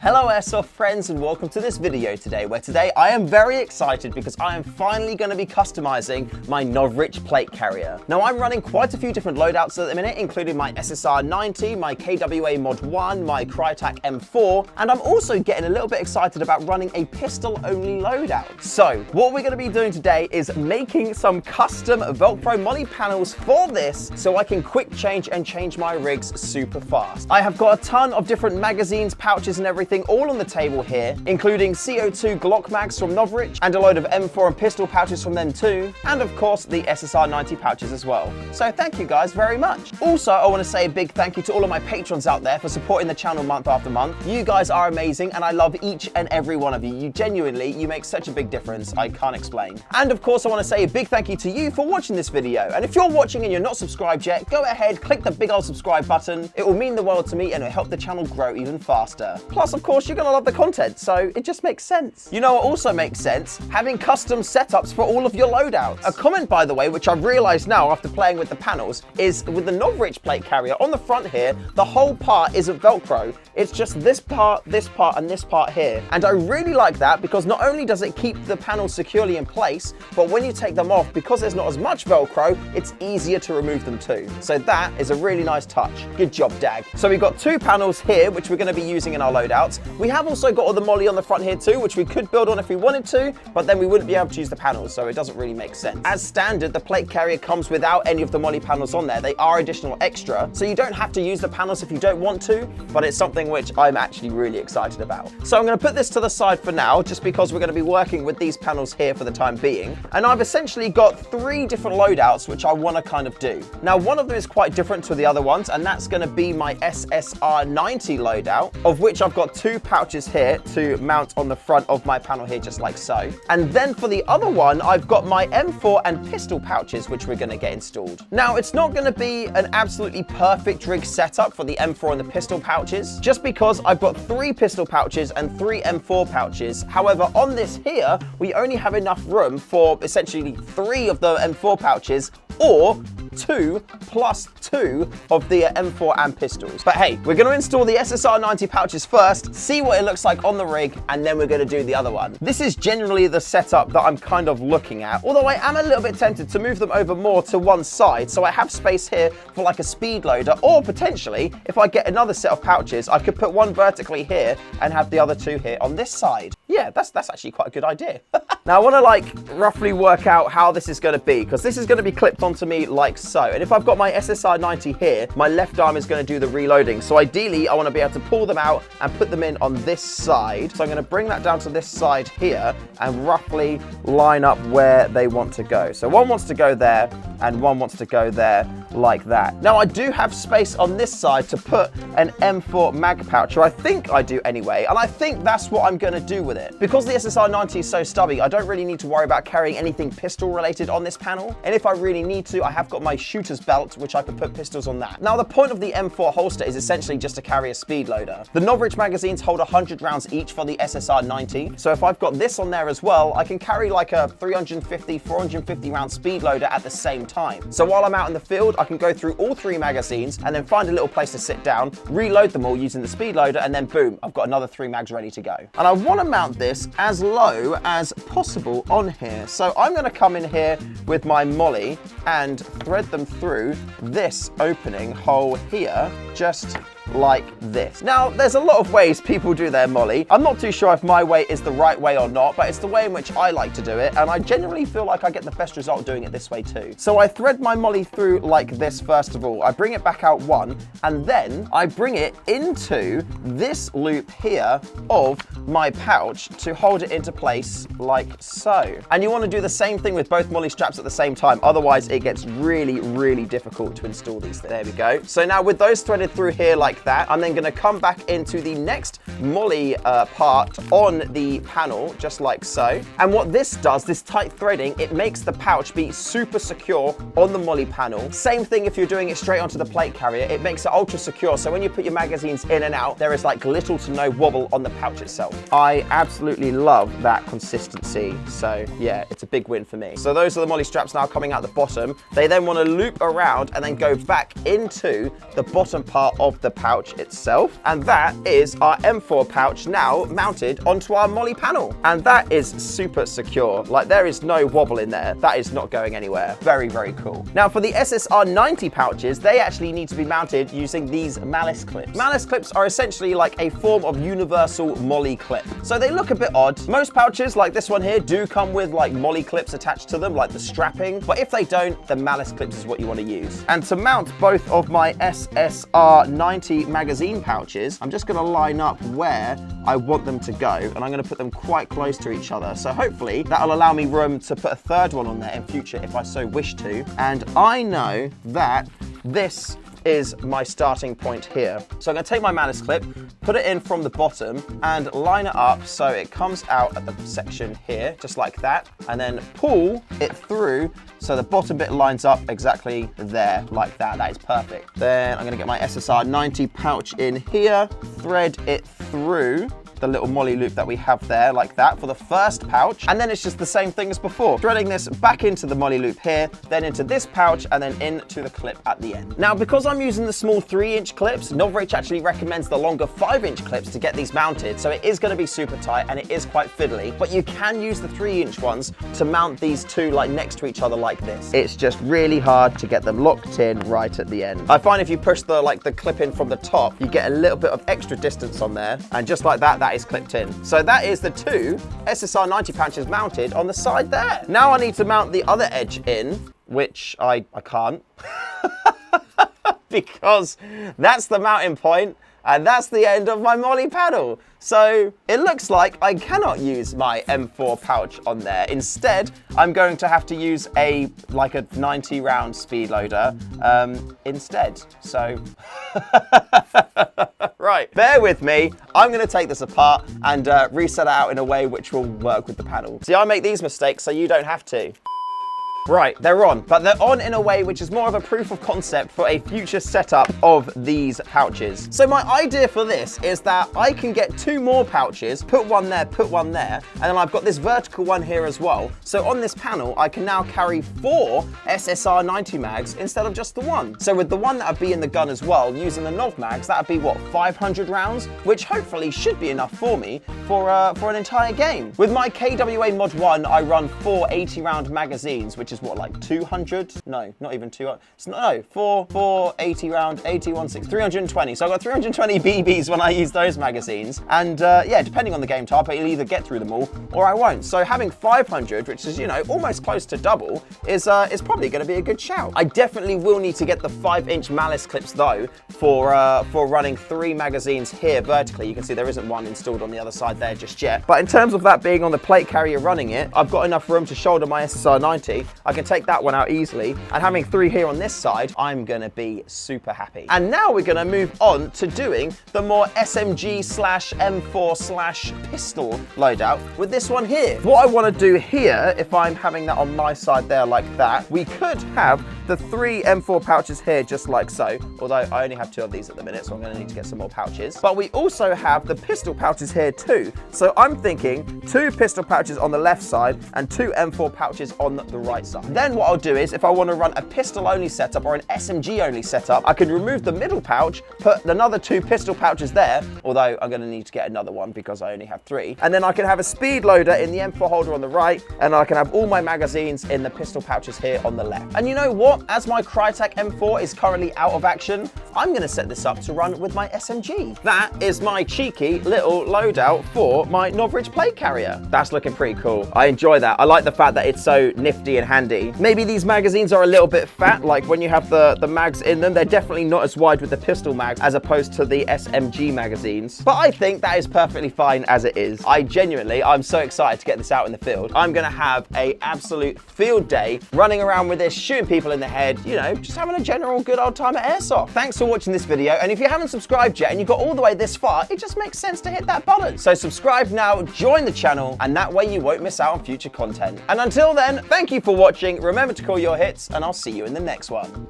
Hello Airsoft friends and welcome to this video today, where today I am very excited because I am finally going to be customizing my Novritsch Plate Carrier. Now I'm running quite a few different loadouts at the minute, including my SSR 90, my KWA Mod 1, my Crytac M4, and I'm also getting a little bit excited about running a pistol only loadout. So what we're going to be doing today is making some custom Velcro molly panels for this so I can quick change and change my rigs super fast. I have got a ton of different magazines, pouches and everything all on the table here, including CO2 Glock mags from Novritsch and a load of M4 and pistol pouches from them too, and of course the SSR 90 pouches as well. So thank you guys very much. Also, I want to say a big thank you to all of my patrons out there for supporting the channel month after month. You guys are amazing and I love each and every one of you. You make such a big difference, I can't explain. And of course I want to say a big thank you to you for watching this video. And if you're watching and you're not subscribed yet, go ahead, click the big old subscribe button. It will mean the world to me and it'll help the channel grow even faster. Plus, of course, you're gonna love the content, so it just makes sense. You know what also makes sense? Having custom setups for all of your loadouts. A comment, by the way, which I've realized now after playing with the panels, is with the Novritsch Plate Carrier on the front here, the whole part isn't Velcro. It's just this part, and this part here. And I really like that because not only does it keep the panels securely in place, but when you take them off, because there's not as much Velcro, it's easier to remove them too. So that is a really nice touch. Good job, Dag. So we've got two panels here, which we're gonna be using in our loadouts. We have also got all the molly on the front here too, which we could build on if we wanted to, but then we wouldn't be able to use the panels, so it doesn't really make sense. As standard, the plate carrier comes without any of the molly panels on there. They are additional extra, so you don't have to use the panels if you don't want to, but it's something which I'm actually really excited about. So I'm going to put this to the side for now, just because we're going to be working with these panels here for the time being. And I've essentially got three different loadouts which I want to kind of do. Now, one of them is quite different to the other ones, and that's going to be my SSR 90 loadout, of which I've got two pouches here to mount on the front of my panel here, just like so. And then for the other one, I've got my M4 and pistol pouches, which we're going to get installed. Now, it's not going to be an absolutely perfect rig setup for the M4 and the pistol pouches, just because I've got 3 pistol pouches and 3 M4 pouches. However, on this here, we only have enough room for essentially 3 of the M4 pouches, or 2 plus 2 of the M4 and pistols. But hey, we're going to install the SSR 90 pouches first, see what it looks like on the rig, and then we're going to do the other one. This is generally the setup that I'm kind of looking at, although I am a little bit tempted to move them over more to one side, so I have space here for like a speed loader, or potentially, if I get another set of pouches, I could put one vertically here and have the other 2 here on this side. Yeah, that's actually quite a good idea. Now I want to like roughly work out how this is going to be, because this is going to be clipped onto me like so. And if I've got my SSR 90 here, my left arm is going to do the reloading. So ideally I want to be able to pull them out and put them in on this side. So I'm going to bring that down to this side here and roughly line up where they want to go. So one wants to go there and one wants to go there like that. Now I do have space on this side to put an M4 mag pouch, or I think I do anyway, and I think that's what I'm going to do with it. Because the SSR 90 is so stubby, I don't really need to worry about carrying anything pistol related on this panel, and if I really need to, I have got my shooter's belt, which I could put pistols on that. Now the point of the M4 holster is essentially just to carry a speed loader. The Novritsch magazines hold 100 rounds each for the SSR 90, so if I've got this on there as well, I can carry like a 350, 450 round speed loader at the same time. So while I'm out in the field, I can go through all 3 magazines and then find a little place to sit down, reload them all using the speed loader, and then boom, I've got another 3 mags ready to go. And I want to mount this as low as possible on here. So I'm going to come in here with my molly and thread them through this opening hole here, just like this. Now, there's a lot of ways people do their molly. I'm not too sure if my way is the right way or not, but it's the way in which I like to do it, and I generally feel like I get the best result doing it this way too. So I thread my molly through like this first of all. I bring it back out one, and then I bring it into this loop here of my pouch to hold it into place like so. And you want to do the same thing with both molly straps at the same time, otherwise it gets really, really difficult to install these things. There we go. So now with those threaded through here like that, I'm then going to come back into the next molly part on the panel, just like so. And what this does, this tight threading, it makes the pouch be super secure on the molly panel. Same thing if you're doing it straight onto the plate carrier, it makes it ultra secure, so when you put your magazines in and out, there is like little to no wobble on the pouch itself. I absolutely love that consistency, so yeah, it's a big win for me. So those are the molly straps now coming out the bottom. They then want to loop around and then go back into the bottom part of the pouch. pouch itself, and that is our M4 pouch now mounted onto our molly panel. And that is super secure. Like, there is no wobble in there. That is not going anywhere. Very, very cool. Now, for the SSR90 pouches, they actually need to be mounted using these malice clips. Malice clips are essentially like a form of universal molly clip. So they look a bit odd. Most pouches, like this one here, do come with like molly clips attached to them, like the strapping. But if they don't, the malice clips is what you want to use. And to mount both of my SSR90 magazine pouches, I'm just going to line up where I want them to go, and I'm going to put them quite close to each other. So hopefully that'll allow me room to put a third one on there in future if I so wish to. And I know that this is my starting point here. So I'm going to take my malice clip, put it in from the bottom, and line it up so it comes out at the section here, just like that, and then pull it through so the bottom bit lines up exactly there, like that. That is perfect. Then I'm going to get my SSR90 pouch in here, thread it through the little molly loop that we have there, like that, for the first pouch. And then it's just the same thing as before. Threading this back into the molly loop here, then into this pouch, and then into the clip at the end. Now, because I'm using the small 3-inch clips, Novritsch actually recommends the longer 5-inch clips to get these mounted. So it is going to be super tight and it is quite fiddly, but you can use the 3-inch ones to mount these two like next to each other like this. It's just really hard to get them locked in right at the end. I find if you push the clip in from the top, you get a little bit of extra distance on there, and just like that, that is clipped in. So that is the two SSR90 pouches mounted on the side there. Now I need to mount the other edge in, which I can't because that's the mounting point and that's the end of my molly panel. So it looks like I cannot use my M4 pouch on there. Instead, I'm going to have to use a 90 round speed loader instead. So right, bear with me. I'm going to take this apart and reset it out in a way which will work with the panel. See, I make these mistakes so you don't have to. Right, they're on, but they're on in a way which is more of a proof of concept for a future setup of these pouches. So my idea for this is that I can get 2 more pouches, put one there, and then I've got this vertical one here as well. So on this panel, I can now carry 4 SSR90 mags instead of just the one. So with the one that would be in the gun as well, using the Nov mags, that would be what, 500 rounds, which hopefully should be enough for me for an entire game. With my KWA Mod 1, I run 4 80-round magazines, which is what, like 200? No, not even 200. No, 4 80 round, 81, 6, 320. So I've got 320 BBs when I use those magazines. And yeah, depending on the game type, I'll either get through them all or I won't. So having 500, which is, you know, almost close to double, is probably going to be a good shout. I definitely will need to get the 5-inch malice clips though for running 3 magazines here vertically. You can see there isn't one installed on the other side there just yet. But in terms of that being on the plate carrier running it, I've got enough room to shoulder my SSR90. I can take that one out easily, and having 3 here on this side, I'm gonna be super happy. And now we're gonna move on to doing the more SMG/M4/pistol loadout with this one here. What I want to do here, if I'm having that on my side there like that, we could have the 3 M4 pouches here just like so, although I only have 2 of these at the minute, so I'm gonna need to get some more pouches. But we also have the pistol pouches here too. So I'm thinking 2 pistol pouches on the left side and 2 M4 pouches on the right side. Then what I'll do is, if I want to run a pistol only setup or an SMG only setup, I can remove the middle pouch, put another 2 pistol pouches there, although I'm going to need to get another one because I only have 3. And then I can have a speed loader in the M4 holder on the right, and I can have all my magazines in the pistol pouches here on the left. And you know what? As my Crytek M4 is currently out of action, I'm going to set this up to run with my SMG. That is my cheeky little loadout for my Novritsch Plate Carrier. That's looking pretty cool. I enjoy that. I like the fact that it's so nifty and handy. Maybe these magazines are a little bit fat, like when you have the mags in them, they're definitely not as wide with the pistol mags as opposed to the SMG magazines. But I think that is perfectly fine as it is. I'm so excited to get this out in the field. I'm gonna have an absolute field day running around with this, shooting people in the head, you know, just having a general good old time at Airsoft. Thanks for watching this video, and if you haven't subscribed yet and you got all the way this far, it just makes sense to hit that button. So subscribe now, join the channel, and that way you won't miss out on future content. And until then, thank you for watching. Remember to call your hits, and I'll see you in the next one.